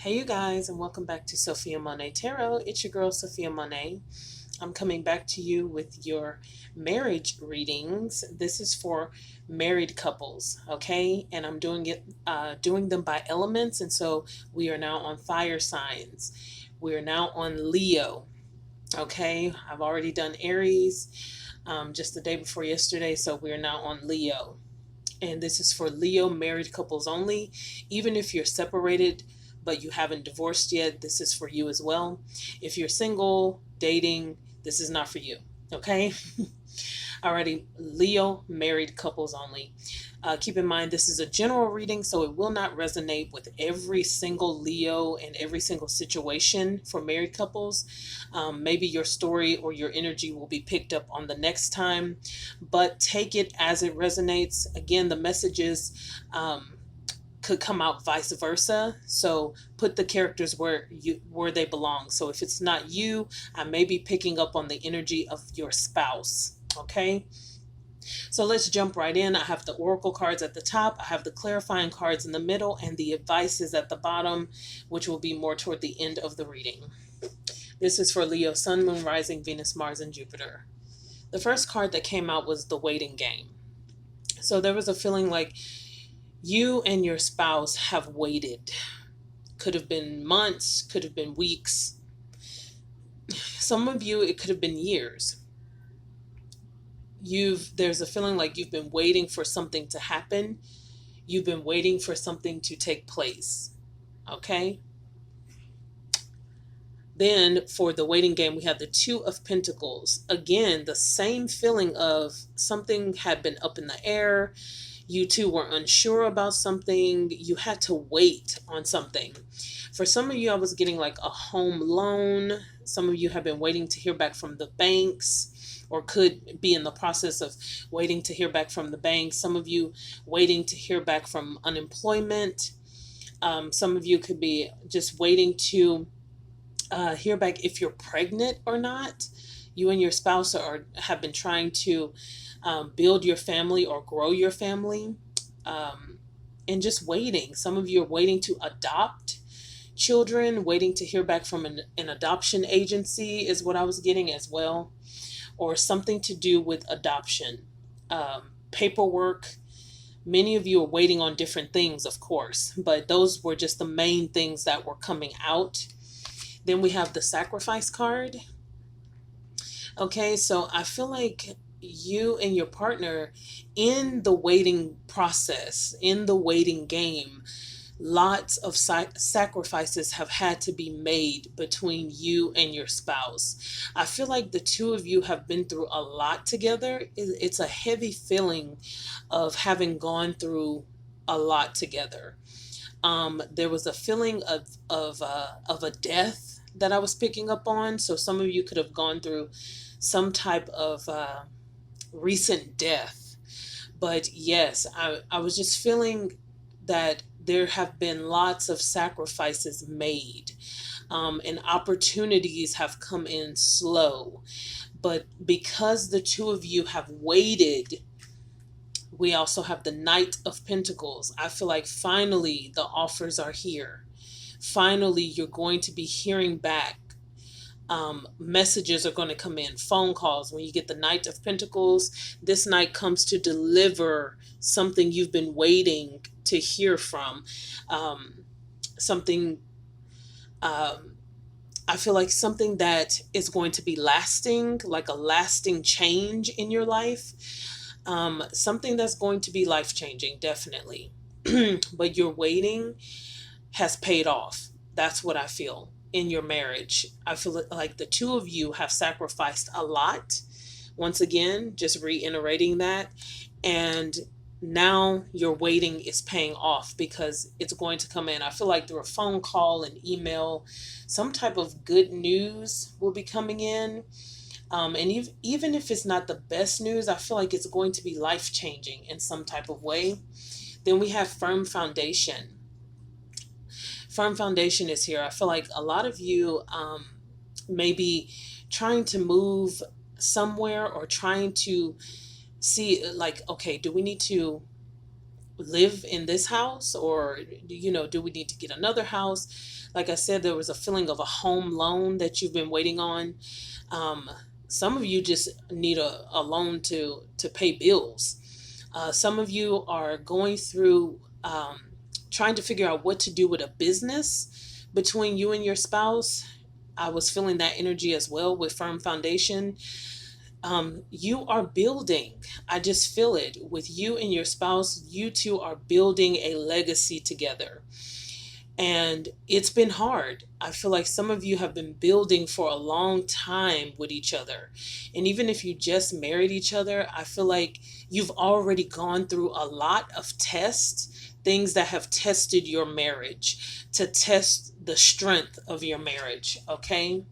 Hey you guys, and welcome back to Sophiamonay Tarot. It's your girl Sophiamonay. I'm coming back to you with your marriage readings. This is for married couples, okay? And I'm doing them by elements, and so we are now on fire signs. We are now on Leo, okay? I've already done Aries just the day before yesterday, so we are now on Leo. And this is for Leo married couples only. Even if you're separated but you haven't divorced yet, this is for you as well. If you're single, dating, this is not for you. Okay? Alrighty, Leo married couples only. Keep in mind, this is a general reading, so it will not resonate with every single Leo and every single situation for married couples. Maybe your story or your energy will be picked up on the next time, but take it as it resonates. Again, the messages could come out vice versa, so put the characters where they belong. So if it's not you, I may be picking up on the energy of your spouse. Okay, so let's jump right in. I have the oracle cards at the top, I have the clarifying cards in the middle, and the advice is at the bottom, which will be more toward the end of the reading. This is for Leo, Sun, Moon, Rising, Venus, Mars, and Jupiter. The first card that came out was the waiting game. So there was a feeling like you and your spouse have waited. Could have been months, could have been weeks. Some of you, it could have been years. There's a feeling like you've been waiting for something to happen. You've been waiting for something to take place. Okay? Then for the waiting game, we have the Two of Pentacles. Again, the same feeling of something had been up in the air. You two were unsure about something. You had to wait on something. For some of you, I was getting like a home loan. Some of you have been waiting to hear back from the banks, or could be in the process of waiting to hear back from the banks. Some of you waiting to hear back from unemployment. Some of you could be just waiting to hear back if you're pregnant or not. You and your spouse have been trying to build your family or grow your family, and just waiting. Some of you are waiting to adopt children, waiting to hear back from an adoption agency is what I was getting as well, or something to do with adoption, paperwork. Many of you are waiting on different things, of course, but those were just the main things that were coming out. Then we have the sacrifice card. Okay, so I feel like you and your partner, in the waiting process, in the waiting game, lots of sacrifices have had to be made between you and your spouse. I feel like the two of you have been through a lot together. It's a heavy feeling of having gone through a lot together. There was a feeling of a death that I was picking up on. So some of you could have gone through some type of recent death. But yes, I was just feeling that there have been lots of sacrifices made, and opportunities have come in slow. But because the two of you have waited, we also have the Knight of Pentacles. I feel like finally the offers are here. Finally, you're going to be hearing back. Messages are going to come in, phone calls. When you get the Knight of Pentacles, this knight comes to deliver something you've been waiting to hear from. Something, I feel like something that is going to be lasting, like a lasting change in your life. Something that's going to be life-changing, definitely. But your waiting has paid off. That's what I feel in your marriage. I feel like the two of you have sacrificed a lot. Once again, just reiterating that. And now your waiting is paying off because it's going to come in. I feel like through a phone call, an email, some type of good news will be coming in. And even if it's not the best news, I feel like it's going to be life-changing in some type of way. Then we have firm foundation. Firm foundation is here. I feel like a lot of you may be trying to move somewhere, or trying to see like, okay, do we need to live in this house, or do we need to get another house? Like I said, there was a feeling of a home loan that you've been waiting on. um, some of you just need a loan to pay bills. Some of you are going through trying to figure out what to do with a business between you and your spouse. I was feeling that energy as well with firm foundation. You are building. I just feel it with you and your spouse. You two are building a legacy together. And it's been hard. I feel like some of you have been building for a long time with each other. And even if you just married each other, I feel like you've already gone through a lot of tests, things that have tested your marriage, to test the strength of your marriage, okay?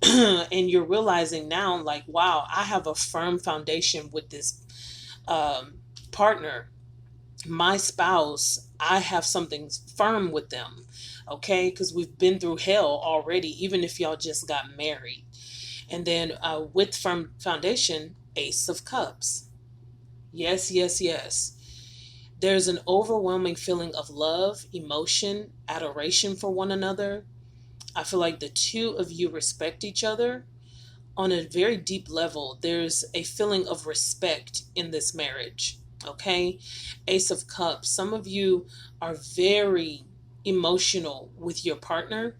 And you're realizing now, like, wow, I have a firm foundation with this partner, my spouse. I have something firm with them, okay? Because we've been through hell already, even if y'all just got married. And then with firm foundation, Ace of Cups. Yes, yes, yes. There's an overwhelming feeling of love, emotion, adoration for one another. I feel like the two of you respect each other on a very deep level. There's a feeling of respect in this marriage. Okay. Ace of Cups. Some of you are very emotional with your partner.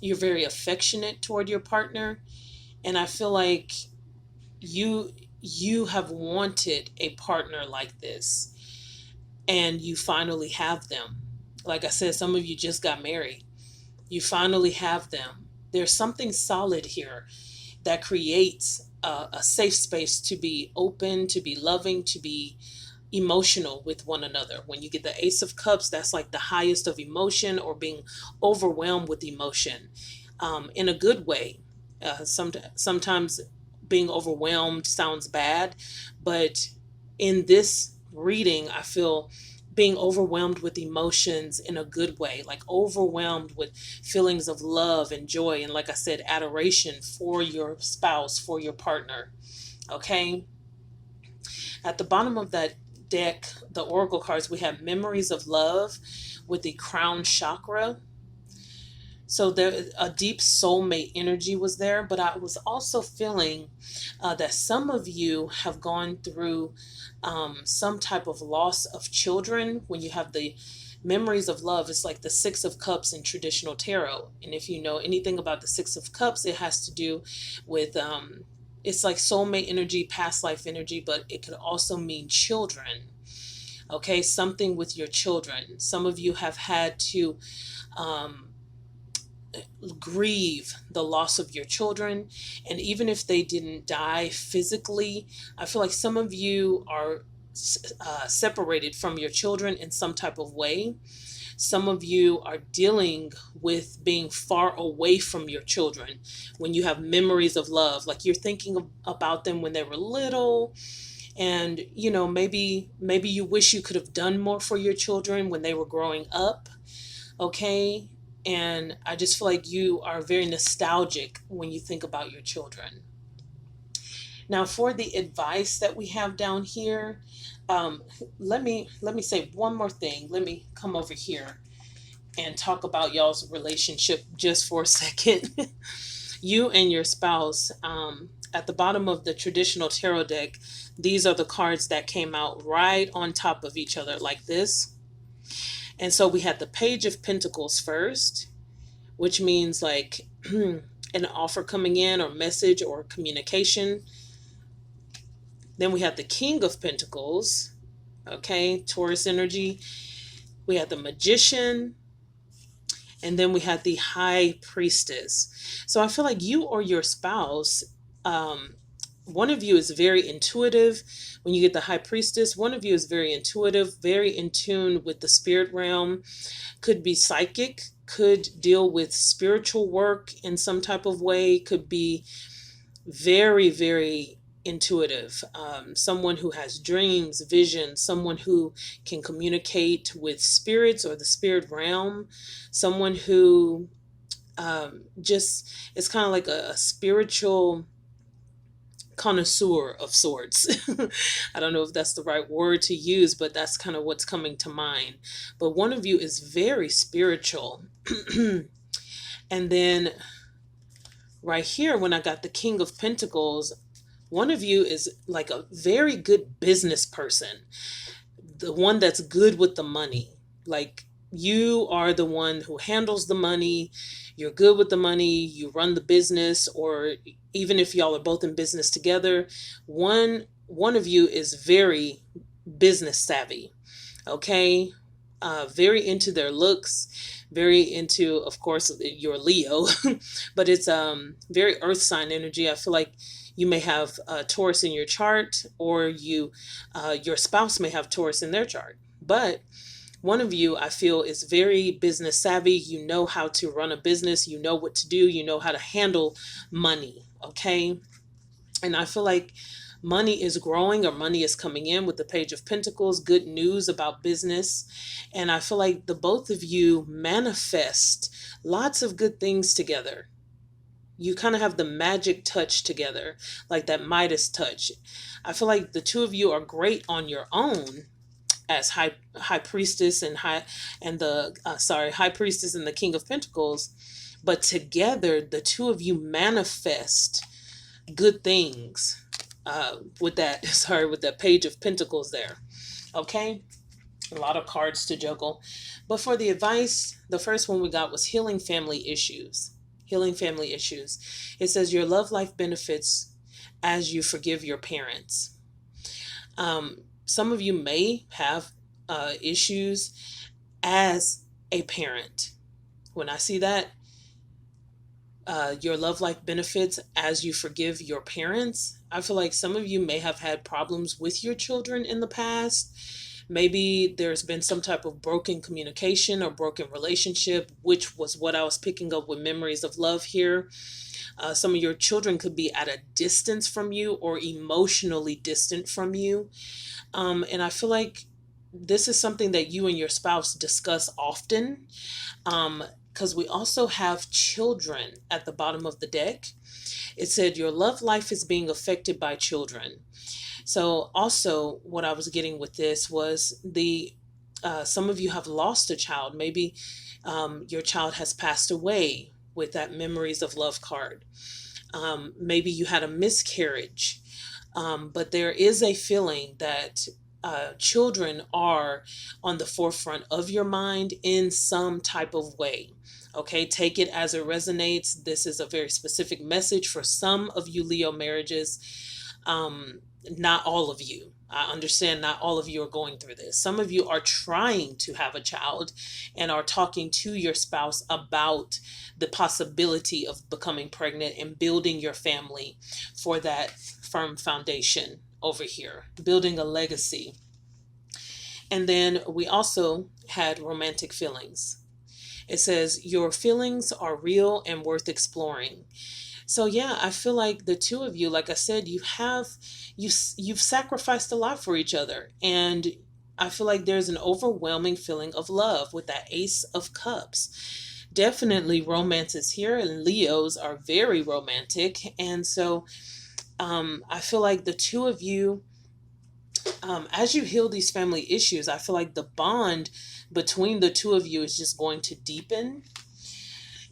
You're very affectionate toward your partner. And I feel like you have wanted a partner like this, and you finally have them. Like I said, some of you just got married. You finally have them. There's something solid here that creates a safe space to be open, to be loving, to be emotional with one another. When you get the Ace of Cups, that's like the highest of emotion, or being overwhelmed with emotion, in a good way. Sometimes being overwhelmed sounds bad, but in this reading, I feel being overwhelmed with emotions in a good way, like overwhelmed with feelings of love and joy, and like I said, adoration for your spouse, for your partner. Okay. At the bottom of that deck, the oracle cards, we have memories of love with the crown chakra. So there, a deep soulmate energy was there, but I was also feeling that some of you have gone through some type of loss of children. When you have the memories of love, it's like the Six of Cups in traditional tarot. And if you know anything about the Six of Cups, it has to do with it's like soulmate energy, past life energy, but it could also mean children. Okay, something with your children. Some of you have had to um, grieve the loss of your children. And even if they didn't die physically, I feel like some of you are separated from your children in some type of way. Some of you are dealing with being far away from your children when you have memories of love, like you're thinking about them when they were little. And maybe you wish you could have done more for your children when they were growing up. Okay. And I just feel like you are very nostalgic when you think about your children. Now, for the advice that we have down here, um, let me say one more thing. Let me come over here and talk about y'all's relationship just for a second. You and your spouse. At the bottom of the traditional tarot deck, these are the cards that came out right on top of each other, like this. And so we had the Page of Pentacles first, which means like an offer coming in, or message, or communication. Then we have the King of Pentacles, okay, Taurus energy. We have the Magician, and then we have the High Priestess. So I feel like you or your spouse, um, one of you is very intuitive. When you get the High Priestess, one of you is very intuitive, very in tune with the spirit realm, could be psychic, could deal with spiritual work in some type of way, could be very, very intuitive, someone who has dreams, visions, someone who can communicate with spirits or the spirit realm, someone who just, it's kind of like a spiritual connoisseur of sorts. I don't know if that's the right word to use, but that's kind of what's coming to mind. But one of you is very spiritual. And then right here, when I got the King of Pentacles, one of you is like a very good business person, the one that's good with the money. Like, you are the one who handles the money. You're good with the money. You run the business, or even if y'all are both in business together, one of you is very business savvy. Okay, very into their looks, very into, of course, your Leo, but it's very earth sign energy. I feel like you may have Taurus in your chart, or your spouse may have Taurus in their chart. But one of you, I feel, is very business savvy. You know how to run a business. You know what to do. You know how to handle money. Okay. And I feel like money is growing, or money is coming in with the Page of Pentacles, good news about business. And I feel like the both of you manifest lots of good things together. You kind of have the magic touch together, like that Midas touch. I feel like the two of you are great on your own as high priestess and high priestess and the King of Pentacles, but together the two of you manifest good things with that with that Page of Pentacles there. Okay, a lot of cards to juggle. But for the advice, the first one we got was healing family issues. It says your love life benefits as you forgive your parents. Some of you may have issues as a parent. When I see that, your love life benefits as you forgive your parents, I feel like some of you may have had problems with your children in the past. Maybe there's been some type of broken communication or broken relationship, which was what I was picking up with memories of love here. Some of your children could be at a distance from you, or emotionally distant from you. And I feel like this is something that you and your spouse discuss often, because we also have children at the bottom of the deck. It said your love life is being affected by children. So also what I was getting with this was some of you have lost a child. Maybe your child has passed away with that memories of love card. Maybe you had a miscarriage. But there is a feeling that children are on the forefront of your mind in some type of way. Okay, take it as it resonates. This is a very specific message for some of you Leo marriages. Not all of you. I understand not all of you are going through this. Some of you are trying to have a child and are talking to your spouse about the possibility of becoming pregnant and building your family for that firm foundation over here, building a legacy. And then we also had romantic feelings. It says your feelings are real and worth exploring. So yeah, I feel like the two of you, like I said, you've sacrificed a lot for each other, and I feel like there's an overwhelming feeling of love with that Ace of Cups. Definitely romance is here, and Leos are very romantic, and so I feel like the two of you, as you heal these family issues, I feel like the bond between the two of you is just going to deepen.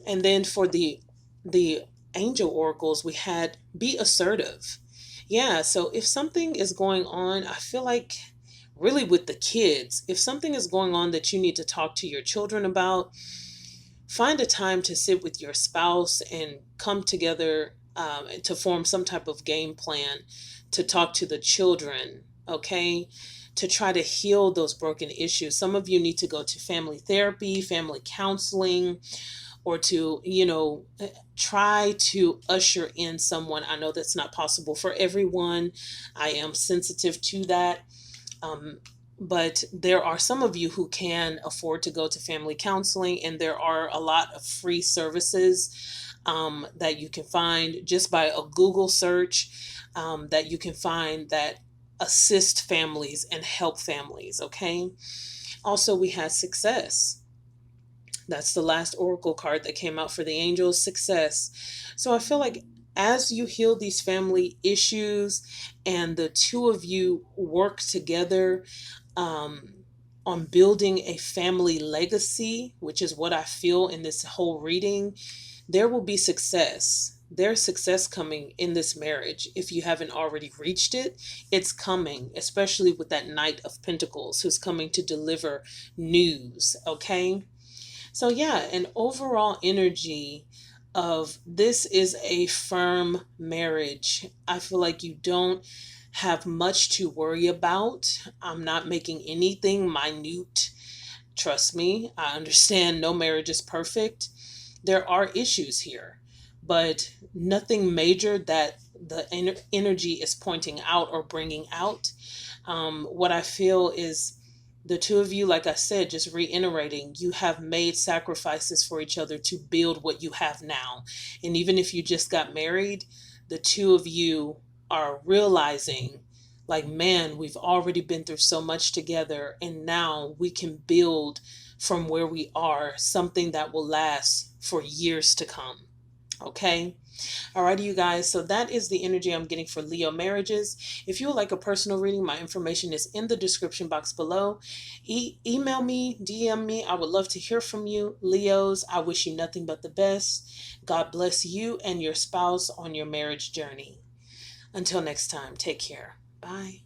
And then for the angel oracles, we had be assertive. Yeah, so if something is going on, I feel like really with the kids, if something is going on that you need to talk to your children about, find a time to sit with your spouse and come together to form some type of game plan to talk to the children, okay? To try to heal those broken issues. Some of you need to go to family therapy, family counseling, or to, try to usher in someone. I know that's not possible for everyone. I am sensitive to that. But there are some of you who can afford to go to family counseling, and there are a lot of free services that you can find just by a Google search, that you can find that assist families and help families, okay? Also, we had success. That's the last oracle card that came out for the angels, success. So I feel like as you heal these family issues and the two of you work together um, on building a family legacy, which is what I feel in this whole reading, there will be success. There's success coming in this marriage. If you haven't already reached it, it's coming, especially with that Knight of Pentacles who's coming to deliver news, okay? So, yeah, an overall energy of this is a firm marriage. I feel like you don't have much to worry about. I'm not making anything minute. Trust me, I understand no marriage is perfect. There are issues here, but nothing major that the energy is pointing out or bringing out. What I feel is the two of you, like I said, just reiterating, you have made sacrifices for each other to build what you have now. And even if you just got married, the two of you are realizing, like, man, we've already been through so much together, and now we can build from where we are something that will last for years to come. Okay? Alrighty, you guys. So that is the energy I'm getting for Leo marriages. If you would like a personal reading, my information is in the description box below. Email me, DM me. I would love to hear from you. Leos, I wish you nothing but the best. God bless you and your spouse on your marriage journey. Until next time, take care. Bye.